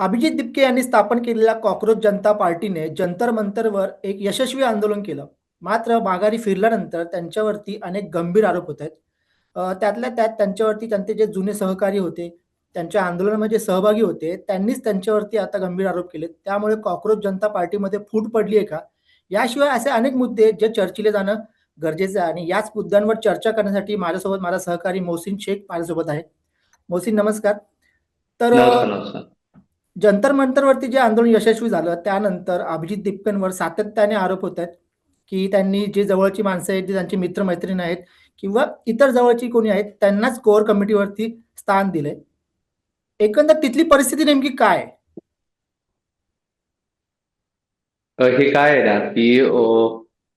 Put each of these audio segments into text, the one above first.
अभिजित दिपके यांनी स्थापन केलेल्या कॉकरोच जनता पार्टीने जंतर मंतरवर एक यशस्वी आंदोलन केलं. मात्र माघारी फिरल्यानंतर त्यांच्यावरती अनेक गंभीर आरोप होत आहेत. त्यातल्या त्यात त्यांच्यावरती त्यांचे जे जुने सहकारी होते, त्यांच्या आंदोलनामध्ये सहभागी होते, त्यांनीच त्यांच्यावरती आता गंभीर आरोप केलेत. त्यामुळे कॉकरोच जनता पार्टीमध्ये फूट पडली आहे का? याशिवाय असे अनेक मुद्दे आहेत जे चर्चेले जाणं गरजेचं आहे आणि याच मुद्द्यांवर चर्चा करण्यासाठी माझ्यासोबत माझा सहकारी मोहसिन शेख माझ्यासोबत आहे. मोहसिन नमस्कार. तर नमस्कार नमस्कार. जंतर मंतरवरती जे आंदोलन यशस्वी झालं त्यानंतर अभिजित दिपकेंवर सातत्याने आरोप होत आहेत, की त्यांनी जे जवळची माणसं आहेत, जे त्यांचे मित्र-मैत्रिणी आहेत किंवा इतर जवळची कोणी आहेत त्यांनाच कोर कमिटीवरती स्थान दिलंय. एकंदर तिथली परिस्थिती नेमकी काय आहे? हे काय आहे ना की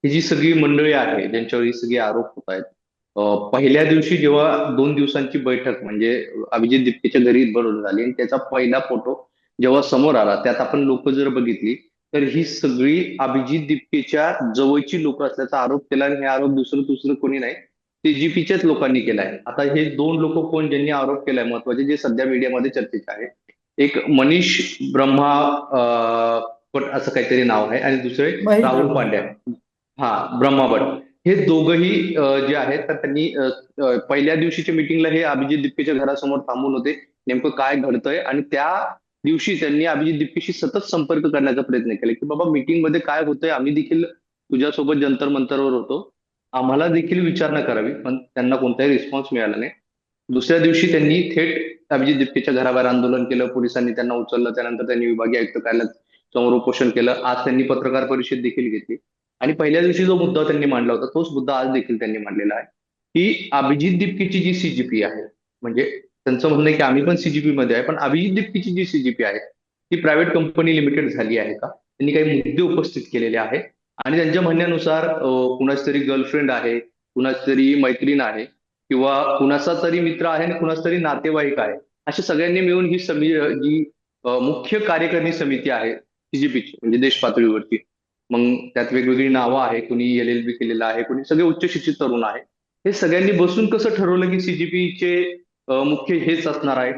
ही जी सगळी मंडळी आहे ज्यांच्यावर ही सगळी आरोप होत आहेत. पहिल्या दिवशी जेव्हा 2 दिवसांची बैठक म्हणजे अभिजित दिपकेच्या घरी बनवून झाली आणि त्याचा पहिला फोटो जेव्हा समोर आला त्यात आपण लोक जर बघितली तर ही सगळी अभिजित दिपकेच्या जवळची लोक असल्याचा आरोप केला आणि हे आरोप दुसरं दुसरं कोणी नाही, सीजीपीच्याच लोकांनी केलाय. आता हे दोन लोक कोण ज्यांनी आरोप केलाय महत्वाचे जे सध्या मीडियामध्ये चर्चेचे आहे. एक मनीष ब्रह्मा पण असं काहीतरी नाव आहे आणि दुसरे महेश राहुल ब्रह्मा. पांड्या. हा, ब्रह्माभट. हे दोघही जे आहेत तर त्यांनी पहिल्या दिवशीच्या मीटिंगला हे अभिजित दिपकेच्या घरासमोर थांबून होते. नेमकं काय घडतंय आणि त्या दिवशी त्यांनी अभिजित दिपकेशी सतत संपर्क करण्याचा प्रयत्न केला की बाबा मीटिंग मध्ये काय होतंय, आम्ही देखील तुझ्यासोबत जंतर मंतरवर होतो, आम्हाला देखील विचारणा करावी, पण त्यांना कोणताही रिस्पॉन्स मिळाला नाही. दुसऱ्या दिवशी त्यांनी थेट अभिजित दिपकेच्या घराबाहेर आंदोलन केलं, पोलिसांनी त्यांना उचललं, त्यानंतर त्यांनी विभागीय आयुक्त कार्यालयात समोर उपोषण केलं. आज त्यांनी पत्रकार परिषद देखील घेतली आणि पहिल्या दिवशी जो मुद्दा त्यांनी मांडला होता तोच मुद्दा आज देखील त्यांनी मांडलेला आहे की अभिजित दिपकेची जी सीजीपी आहे, म्हणजे त्यांचं म्हणणं आहे की आम्ही पण सीजीपी मध्ये आहे, पण अभिजित दिपकेची जी सीजीपी आहे ती प्रायव्हेट कंपनी लिमिटेड झाली आहे का, त्यांनी काही मुद्दे उपस्थित केलेले आहे आणि त्यांच्या म्हणण्यानुसार कुणाच तरी गर्लफ्रेंड आहे, कुणाच तरी मैत्रीण आहे किंवा कुणाचा तरी मित्र आहे आणि कुणाच तरी नातेवाईक आहे, अशा सगळ्यांनी मिळून ही जी मुख्य कार्यकारिणी समिती आहे सीजीपीची म्हणजे देश पातळीवरती, मग त्यात वेगवेगळी नावं आहे, कुणी LLB केलेलं आहे, कुणी सगळे उच्च शिक्षित तरुण आहे. हे सगळ्यांनी बसून कसं ठरवलं की सीजीपीचे मुख्य हेच असणार आहे.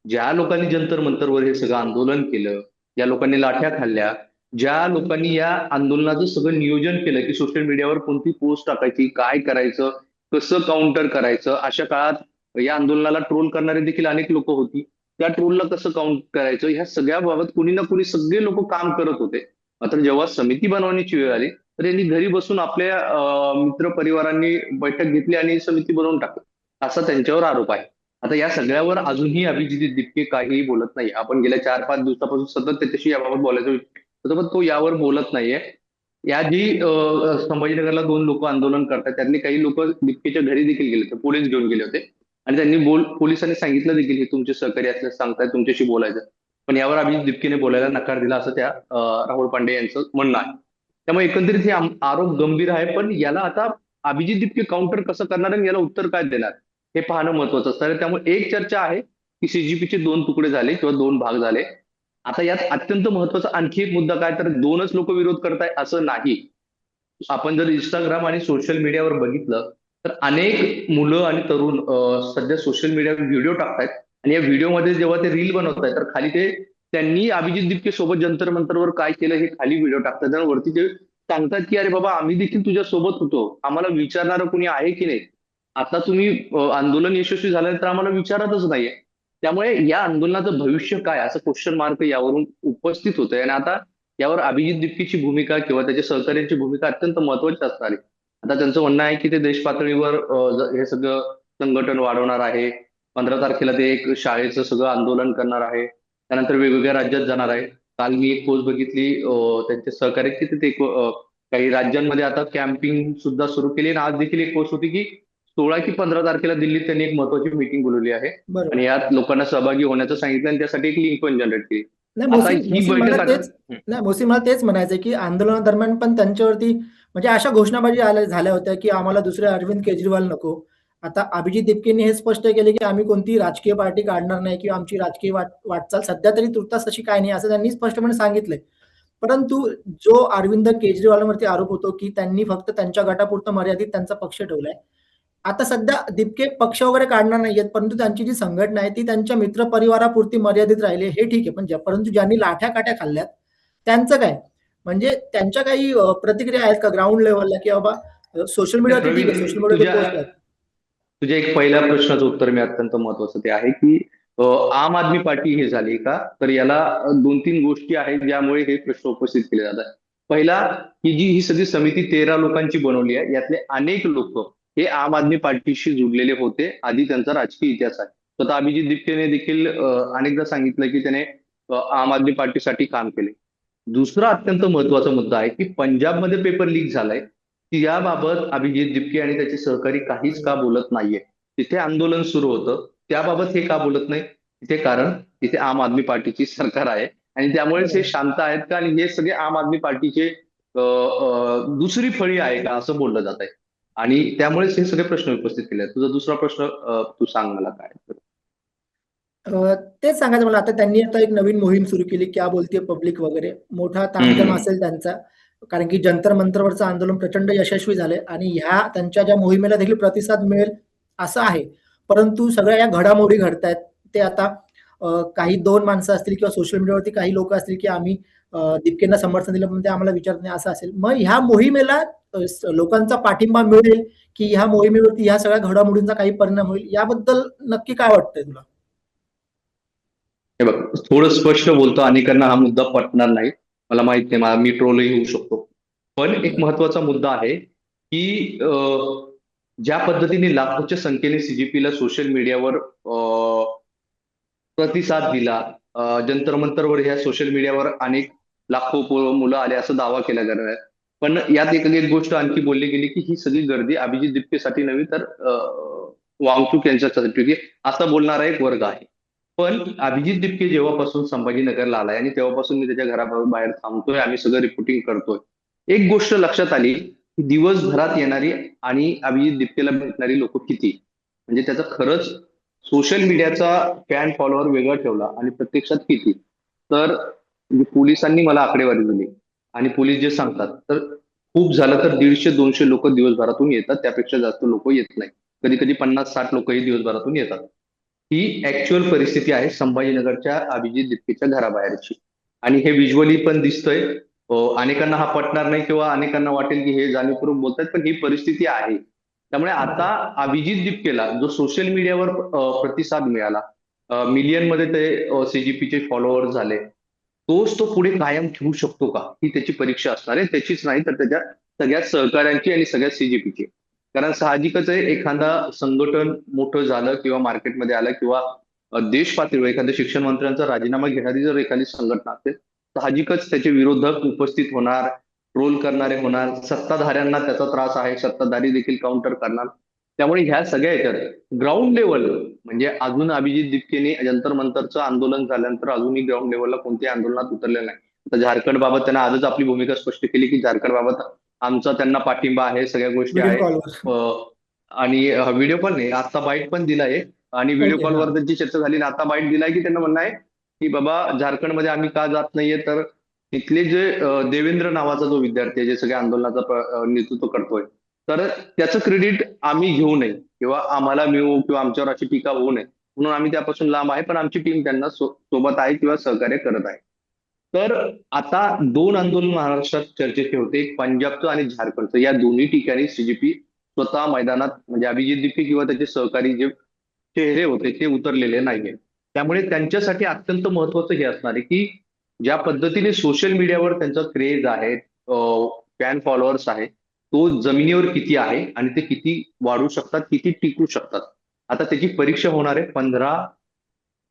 ज्या लोकांनी जंतर मंतरवर हे सगळं आंदोलन केलं, ज्या लोकांनी लाठ्या खाल्ल्या, ज्या लोकांनी या आंदोलनाचं सगळं नियोजन केलं की सोशल मीडियावर कोणती पोस्ट टाकायची, काय करायचं, कसं काउंटर करायचं, अशा काळात या आंदोलनाला ट्रोल करणारे देखील अनेक लोक होती, त्या ट्रोलला कसं काउंट करायचं, ह्या सगळ्या बाबत कुणी ना कुणी सगळे लोक काम करत होते. मात्र जेव्हा समिती बनवण्याची वेळ आली तर यांनी घरी बसून आपल्या मित्र परिवारांनी बैठक घेतली आणि समिती बनवून टाकली, असा त्यांच्यावर आरोप आहे. आता या सगळ्यावर अजूनही अभिजित दिपके काहीही बोलत नाही. आपण गेल्या 4-5 दिवसापासून सतत त्याच्याशी याबाबत बोलायचं होतं पण तो यावर बोलत नाहीये. या जी संभाजीनगरला 2 लोक आंदोलन करतात त्यातले काही लोक दिपकेच्या घरी देखील गेले होते, पोलीस घेऊन गेले होते आणि त्यांनी पोलिसांनी सांगितलं देखील हे तुमचे सहकारी असल्यास सांगताय, तुमच्याशी बोलायचं, पण यावर अभिजित दिपकेने बोलायला नकार दिला असं त्या राहुल पांडे यांचं म्हणणं आहे. त्यामुळे एकंदरीत हे आरोप गंभीर आहे, पण याला आता अभिजित दिपके काउंटर कसं करणार आणि याला उत्तर काय देणार हे पाहणं महत्वाचं असतं. त्यामुळे एक चर्चा आहे की सीजीपीचे 2 तुकडे झाले किंवा 2 भाग झाले. आता यात अत्यंत महत्वाचा आणखी एक मुद्दा काय तर 2च लोक विरोध करताय असं नाही. आपण जर इंस्टाग्राम आणि सोशल मीडियावर बघितलं तर अनेक मुलं आणि तरुण सध्या सोशल मीडियावर व्हिडिओ टाकतायत आणि या व्हिडिओमध्ये जेव्हा ते रील बनवतायत तर खाली ते त्यांनी अभिजित दिपके सोबत जंतर मंतरवर काय केलं हे खाली व्हिडिओ टाकतात आणि वरती ते सांगतात की अरे बाबा आम्ही देखील तुझ्या सोबत होतो, आम्हाला विचारणारं कुणी आहे की नाही, आता तुम्ही आंदोलन यशस्वी झाल्यानंतर आम्हाला विचारतच नाहीये. त्यामुळे या आंदोलनाचं भविष्य काय असं क्वेश्चन मार्क यावरून उपस्थित होतंय आणि आता यावर अभिजित दिपकेची भूमिका किंवा त्याच्या सहकार्यांची भूमिका अत्यंत महत्वाची असणार आहे. आता त्यांचं म्हणणं आहे की ते देश पातळीवर हे सगळं संघटन वाढवणार आहे. 15 तारखेला ते एक शाळेचं सगळं आंदोलन करणार आहे, त्यानंतर वेगवेगळ्या राज्यात जाणार आहे. काल मी एक पोस्ट बघितली त्यांचे सहकारी की ते काही राज्यांमध्ये आता कॅम्पिंग सुद्धा सुरू केली आणि आज देखील एक पोस्ट होती की 16 की 15 तारखेला दिल्लीत त्यांनी एक महत्वाची मीटिंग बोलवली आहे बरोबर. आणि यात लोकांना सहभागी होण्याचं सांगितलं आणि त्यासाठी एक लिंक पण जनरेट केली. नाही आता मोहसिन ही मोहसिन मला बैठक आता तेच नाही मोहसिन मला तेच म्हणायचं की आंदोलनादरम्यान पण त्यांच्यावरती म्हणजे अशा घोषणाबाजी झाल्या होत्या की आम्हाला दुसरे अरविंद केजरीवाल नको. आता अभिजित दिपकेंनी हे स्पष्ट केले की आम्ही कोणती राजकीय पार्टी काढणार नाही किंवा आमची राजकीय वाटचाल सध्या तरी तुर्तास तशी काही नाही असं त्यांनी स्पष्टपणे सांगितलंय. परंतु जो अरविंद केजरीवालांवरती आरोप होतो की त्यांनी फक्त त्यांच्या गटापुरतं मर्यादित त्यांचा पक्ष ठेवलाय. आता सध्या दिपके पक्ष वगैरे काढणार नाहीयेत, परंतु त्यांची जी संघटना आहे ती त्यांच्या मित्रपरिवारापुरती मर्यादित राहिली हे ठीक आहे. पण परंतु ज्यांनी लाठ्या-काठ्या खाल्ल्यात त्यांचं काय? म्हणजे त्यांच्या काही प्रतिक्रिया आहेत का ग्राउंड लेव्हलला, की बाबा सोशल मीडियावरती ठीक आहे, सोशल प्रवीण, मीडियावर ते पोस्ट आहेत. तुझ्या एक पहिल्या प्रश्नाचं उत्तर मी अत्यंत महत्वाचं ते आहे की आम आदमी पार्टी हे झाली का, तर याला दोन तीन गोष्टी आहेत ज्यामुळे हे प्रश्न उपस्थित केले जातात. पहिला, ही सगळी समिती 13 लोकांची बनवली आहे, यातले अनेक लोक हे आम आदमी पार्टीशी जुडलेले होते, आधी त्यांचा राजकीय इतिहास आहे. स्वतः अभिजित दिपकेने देखील अनेकदा सांगितलं की त्याने आम आदमी पार्टीसाठी काम केले. दुसरा अत्यंत महत्वाचा मुद्दा आहे की पंजाबमध्ये पेपर लीक झालाय, की याबाबत अभिजित दिपके आणि त्याचे सहकारी काहीच का बोलत नाहीये. तिथे आंदोलन सुरू होतं, त्याबाबत हे का बोलत नाही? तिथे कारण तिथे आम आदमी पार्टीची सरकार आहे आणि त्यामुळेच हे शांत आहेत का, आणि हे सगळे आम आदमी पार्टीचे दुसरी फळी आहे का असं बोललं जात आहे. आणि त्यामुळेच हे सगळे प्रश्न उपस्थित केले आहेत. तुझा दुसरा प्रश्न तू सांग मला काय. तेच सांगायचं मला. आता त्यांनी आता एक नवीन मोहीम सुरू केली, क्या बोलते पब्लिक वगैरे. मोठा तामझाम हम्म. असेल त्यांचा. कारण की जंतर मंतरवरचं आंदोलन प्रचंड यशस्वी झालंय आणि ह्या त्यांच्या ज्या मोहिमेला देखील प्रतिसाद मिळेल असं आहे. परंतु सगळ्या या घडामोडी घडतायत. ते आता काही 2 माणसं असतील किंवा सोशल मीडियावरती काही लोकं असतील, की आम्ही दीपकेंना समर्थन दिलं पण ते आम्हाला विचारत नाही असं असेल. मग ह्या मोहिमेला लोकांचा पाठिंबा मिळेल, की ह्या मोहिमेवरती ह्या सगळ्या घडामोडींचा काही परिणाम होईल याबद्दल नक्की काय वाटतंय तुला? हे बघ, थोडं स्पष्ट बोलतो, अनेकांना हा मुद्दा पटणार नाही, मला माहित नाही, मी ट्रोलही होऊ शकतो. पण एक महत्वाचा मुद्दा आहे की ज्या पद्धतीने लाखोच्या संख्येने सीजीपीला सोशल मीडियावर प्रतिसाद दिला, जंतर मंतरवर ह्या सोशल मीडियावर अनेक लाखो मुलं आले असं दावा केला जाणार आहे. पण यात एक गोष्ट आणखी बोलली गेली की ही सगळी गर्दी अभिजित दिपकेसाठी नव्हे तर वांगचूक यांच्यासाठी असा बोलणारा एक वर्ग आहे. पण अभिजित दिपके जेव्हापासून संभाजीनगरला आलाय आणि तेव्हापासून मी त्याच्या घराबाहेर थांबतोय, आम्ही सगळं रिपोर्टिंग करतोय, एक गोष्ट लक्षात आली की दिवसभरात येणारी आणि अभिजित दिपकेला भेटणारी लोक किती, म्हणजे त्याचा खरंच सोशल मीडियाचा फॅन फॉलोअर वेगळा ठेवला आणि प्रत्यक्षात किती. तर पोलिसांनी मला आकडेवारी दिली आणि पोलीस जे सांगतात तर खूप झालं तर 150-200 लोक दिवसभरातून येतात, त्यापेक्षा जास्त लोक येत नाही. कधी कधी 50-60 लोकही दिवसभरातून येतात. ही ऍक्च्युअल परिस्थिती आहे संभाजीनगरच्या अभिजित दिपकेच्या घराबाहेरची, आणि हे व्हिज्युअली पण दिसतंय. अनेकांना हा पटणार नाही किंवा अनेकांना वाटेल की हे जाणीवपूर्वक बोलतात, पण ही परिस्थिती आहे. त्यामुळे आता अभिजित दिपकेला जो सोशल मीडियावर प्रतिसाद मिळाला, मिलियन मध्ये ते सीजीपीचे फॉलोअर झाले, तोच तो पुढे कायम ठेवू शकतो का, ही त्याची परीक्षा असणार आहे. त्याचीच नाही तर त्याच्या सगळ्या सहकाऱ्यांची आणि सगळ्या सीजीपीची. कारण साहजिकच आहे, एखादा संघटन मोठं झालं किंवा मार्केटमध्ये आलं किंवा देश पातळीवर एखाद्या शिक्षण मंत्र्यांचा राजीनामा घेणारी जर एखादी संघटना असेल, साहजिकच त्याचे विरोधक उपस्थित होणार, ट्रोल करणारे होणार, सत्ताधाऱ्यांना त्याचा त्रास आहे, सत्ताधारी देखील काउंटर करणार. त्यामुळे ह्या सगळ्या याच्यात ग्राउंड लेवल, म्हणजे अजून अभिजित दिपकेने जंतर मंतरचं आंदोलन झाल्यानंतर अजूनही ग्राउंड लेवलला कोणत्याही आंदोलनात उतरलेलं नाही. आता झारखंड बाबत त्यांना आजच आपली भूमिका स्पष्ट केली की झारखंड बाबत आमचा त्यांना पाठिंबा आहे, सगळ्या गोष्टी व्हिडिओ आहे. कॉलवर. आणि व्हिडिओ पण नाही, आता बाईट पण दिलाय आणि व्हिडिओ ओके. हां. कॉलवर त्यांची चर्चा झाली आणि आता बाईट दिलाय की त्यांना म्हणणं आहे की बाबा झारखंडमध्ये आम्ही का जात नाहीये, तर तिथले जे देवेंद्र नावाचा जो विद्यार्थी आहे जे सगळ्या आंदोलनाचं नेतृत्व करतोय, तर त्याचं क्रेडिट आम्ही घेऊ नये किंवा आम्हाला मिळू किंवा आमच्यावर अशी टीका होऊ नये म्हणून आम्ही त्यापासून लांब आहे, पण आमची टीम त्यांना सोबत आहे किंवा सहकार्य करत आहे. तर आता 2 आंदोलन महाराष्ट्रात चर्चेचे होते, एक पंजाबचं आणि झारखंडचं. या दोन्ही ठिकाणी सीजीपी स्वतः मैदानात, म्हणजे अभिजित दिपके किंवा त्याचे सहकारी जे चेहरे होते ते उतरलेले नाहीये. त्यामुळे त्यांच्यासाठी अत्यंत महत्वाचं हे असणार आहे की ज्या पद्धतीने सोशल मीडियावर त्यांचा क्रेज आहे, फॅन फॉलोअर्स आहे, तो जमिनीवर किती आहे आणि ते किती वाढू शकतात, किती टिकू शकतात. आता त्याची परीक्षा होणार आहे 15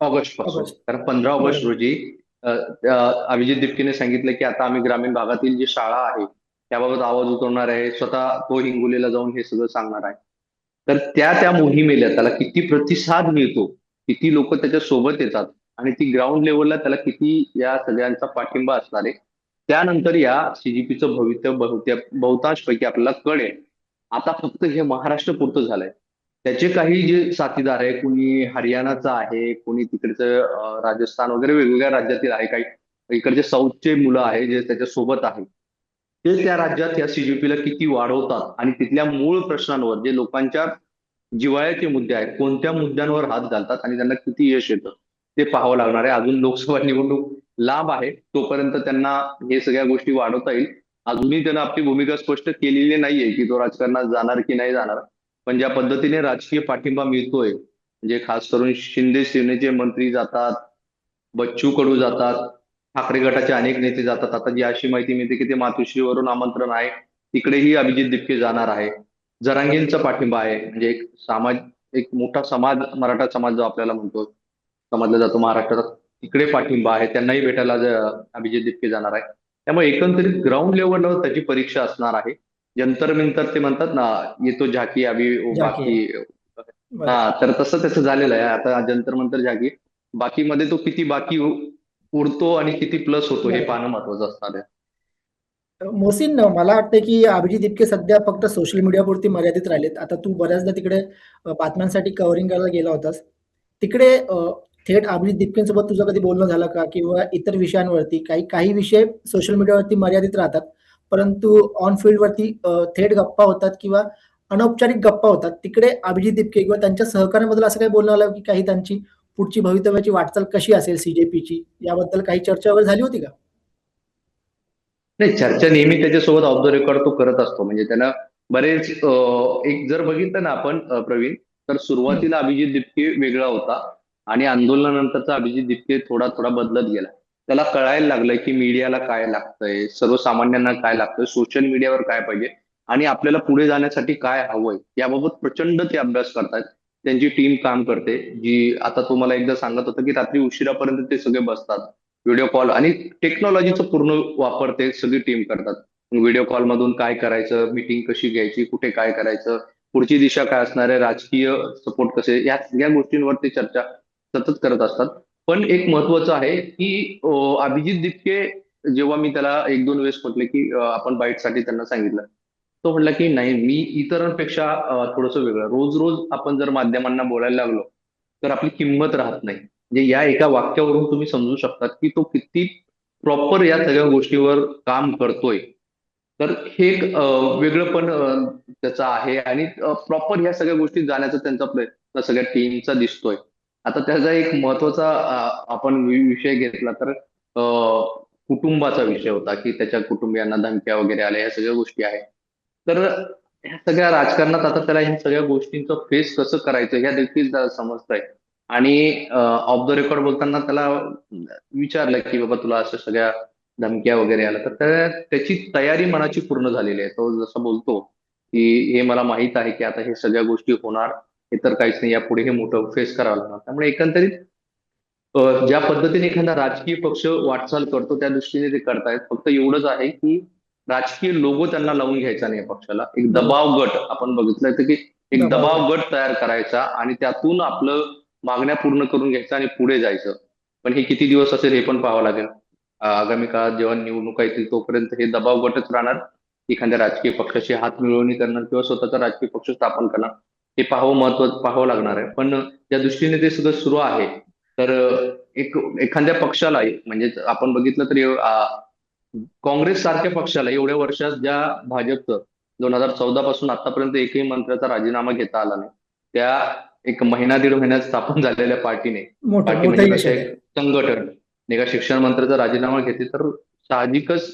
ऑगस्ट पासून. ऑगस्ट. कारण 15 ऑगस्ट बरोबर. रोजी अ, अ, अभिजित दिपकेने सांगितलं की आता आम्ही ग्रामीण भागातील जी शाळा आहे त्याबाबत आवाज उठवणार आहे, स्वतः तो हिंगोलीला जाऊन हे सगळं सांगणार आहे. तर त्या मोहिमेला त्याला किती प्रतिसाद मिळतो, किती लोक त्याच्या सोबत येतात आणि ती ग्राउंड लेवलला त्याला किती या सगळ्यांचा पाठिंबा असणार आहे, त्यानंतर या सीजीपीचं भवितव्य बहुतांश पैकी आपल्याला कळेल. आता फक्त हे महाराष्ट्र पुरतं झालंय. त्याचे काही जे साथीदार आहे, कुणी हरियाणाचा आहे, कुणी तिकडचं राजस्थान वगैरे वेगवेगळ्या राज्यातील आहे, काही इकडचे साऊथचे मुलं आहे जे त्याच्या सोबत आहे, ते त्या राज्यात या सीजीपीला किती वाढवतात आणि तिथल्या मूळ प्रश्नांवर जे लोकांच्या जिव्हाळ्याचे मुद्दे आहेत, कोणत्या मुद्द्यांवर हात घालतात आणि त्यांना किती यश येतं ते पाहावं लागणार आहे. अजून लोकसभा निवडणूक लांब आहे, तोपर्यंत त्यांना हे सगळ्या गोष्टी वाढवता येईल. अजूनही त्यानं आपली भूमिका स्पष्ट केलेली नाहीये की तो राजकारणात जाणार की नाही जाणार. पण ज्या पद्धतीने राजकीय पाठिंबा मिळतोय, म्हणजे खास करून शिंदे सेनेचे मंत्री जातात, बच्चू कडू जातात, ठाकरे गटाचे अनेक नेते जातात. आता जी अशी माहिती मिळते की ते मातोश्रीवरून आमंत्रण आहे, तिकडेही अभिजित दिपके जाणार आहे. जरांगेंचा पाठिंबा आहे, म्हणजे एक मोठा समाज, मराठा समाज जो आपल्याला म्हणतो, समजला जातो महाराष्ट्रात, तिकडे पाठिंबा आहे, त्यांनाही भेटायला अभिजित दिपके जाणार आहे. त्यामुळे एकंदरीत ग्राउंड लेवलवर त्याची परीक्षा असणार आहे. जंतर मंतर ते म्हणतात ना, येतो झाकी अभी वो झाकी बाकी. आहे. हा, बरोबर. तर तसं त्याचं झालेलं आहे आता. जंतर मंतर झाकी, बाकीमध्ये तो किती बाकी उरतो आणि किती प्लस होतो हे बरोबर. पाहणं महत्वाचं असणार आहे. मोहसिन, मला वाटतं की अभिजित दिपके सध्या फक्त सोशल मीडियापुरती मर्यादित राहिलेत. आता तू बऱ्याचदा तिकडे बातम्यांसाठी कव्हरिंग करायला गेला होतास. तिकडे थेट अभिजित दिपकेंसोबत तुझं कधी बोलणं झालं का? किंवा इतर विषयांवरती काही काही विषय सोशल मीडियावरती मर्यादित राहतात. परंतु ऑन फील्डवरती थेट गप्पा होतात किंवा अनौपचारिक गप्पा होतात. तिकडे अभिजित दिपके किंवा त्यांच्या सहकार्याबद्दल असं काही बोलणं आलं की काही त्यांची पुढची भवितव्याची वाटचाल कशी असेल सीजेपीची, याबद्दल काही चर्चा वगैरे झाली होती का? नाही, चर्चा नेहमी त्याच्यासोबत ऑफ द रेकॉर्ड तो करत असतो. म्हणजे त्यानं बरेच एक जर बघितलं ना आपण प्रवीण, तर हं. सुरुवातीला अभिजित दिपके वेगळा होता आणि आंदोलनानंतरचा अभिजित दिपके थोडा थोडा बदलत गेला. त्याला कळायला लागलं की मीडियाला काय लागतंय, सर्वसामान्यांना काय लागतंय, सोशल मीडियावर काय पाहिजे आणि आपल्याला पुढे जाण्यासाठी काय हवंय, याबाबत प्रचंड ते अभ्यास करतात. त्यांची टीम काम करते, जी आता तुम्हाला एकदा सांगत होतं की रात्री उशिरापर्यंत ते सगळे बसतात. व्हिडिओ कॉल आणि टेक्नॉलॉजीचा पूर्ण वापर ते सगळी टीम करतात. व्हिडिओ कॉल मधून काय करायचं, मीटिंग कशी घ्यायची, कुठे काय करायचं, पुढची दिशा काय असणार आहे, राजकीय सपोर्ट कसे, या सगळ्या गोष्टींवर ते चर्चा सतत करत असतात. पण एक महत्वाचं आहे की अभिजित दिपके, जेव्हा मी त्याला एक दोन वेळेस म्हटले की आपण बाईटसाठी त्यांना सांगितलं, तो म्हटला की नाही, मी इतरांपेक्षा थोडंसं वेगळं. रोज रोज आपण जर माध्यमांना बोलायला लागलो तर आपली किंमत राहत नाही. म्हणजे या एका वाक्यावरून तुम्ही समजू शकता की तो किती प्रॉपर या सगळ्या गोष्टीवर काम करतोय. तर हे एक वेगळं पण त्याचं आहे आणि प्रॉपर ह्या सगळ्या गोष्टीत जाण्याचा त्यांचा प्रयत्न सगळ्या टीमचा दिसतोय. आता त्याचा एक महत्वाचा आपण विषय घेतला तर कुटुंबाचा विषय होता की त्याच्या कुटुंबियांना धमक्या वगैरे आल्या, ह्या सगळ्या गोष्टी आहेत. तर ह्या सगळ्या राजकारणात आता त्याला ह्या सगळ्या गोष्टींचं फेस कसं करायचं ह्या देखील त्याला समजतंय. आणि ऑफ द रेकॉर्ड बोलताना त्याला विचारलं की बाबा तुला असं सगळ्या धमक्या वगैरे आल्या, तर त्याची तयारी मनाची पूर्ण झालेली आहे. तो जसं बोलतो की हे मला माहित आहे की आता हे सगळ्या गोष्टी होणार, हे तर काहीच नाही, यापुढे हे मोठं फेस करावं लागणार. त्यामुळे एकंदरीत ज्या पद्धतीने एखादा राजकीय पक्ष वाटचाल करतो त्या दृष्टीने ते करतायत. फक्त एवढंच आहे की राजकीय लोगो त्यांना लावून घ्यायचा नाही पक्षाला. एक बरोबर. दबाव गट आपण बघितलं तर की एक दबाव दबाव गट. गट तयार करायचा आणि त्यातून आपलं मागण्या पूर्ण करून घ्यायचं आणि पुढे जायचं. पण हे किती दिवस असेल हे पण पाहावं लागेल. आगामी काळात जेव्हा निवडणुका येतील तोपर्यंत हे दबाव गटच राहणार. एखाद्या राजकीय पक्षाशी हात मिळवणी करणार किंवा स्वतःचा राजकीय पक्ष स्थापन करणार, हे पाहावं लागणार आहे. पण त्या दृष्टीने ते सगळं सुरू आहे. तर एक एखाद्या पक्षाला, म्हणजे आपण बघितलं तरी काँग्रेस सारख्या पक्षाला एवढ्या वर्षात ज्या भाजपचं 2014 पासून आतापर्यंत एकही मंत्र्याचा राजीनामा घेता आला नाही, त्या एक महिना दीड महिन्यात स्थापन झालेल्या पार्टीने, मोठं पार्टी मोठं म्हणजे यश कसं आहे ते. एक संघटन, एका शिक्षण मंत्र्याचा राजीनामा घेते तर साहजिकच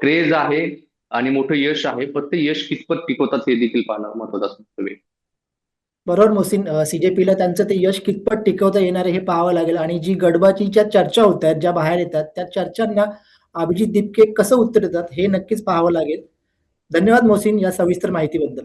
क्रेज आहे आणि मोठं यश आहे. पण ते यश कितपत टिकवतात हे देखील पाहणं महत्वाचं असतं. बरोबर मोहसिन, सीजेपीला त्यांचं ते यश कितपत टिकवता येणार आहे हे पाहावं लागेल. आणि जी गडबाजीच्या चर्चा होत आहेत, ज्या बाहेर येतात, त्या चर्चांना अभिजित दिपके कसं उत्तर देतात हे नक्कीच पाहावं लागेल. धन्यवाद मोहसिन या सविस्तर माहितीबद्दल.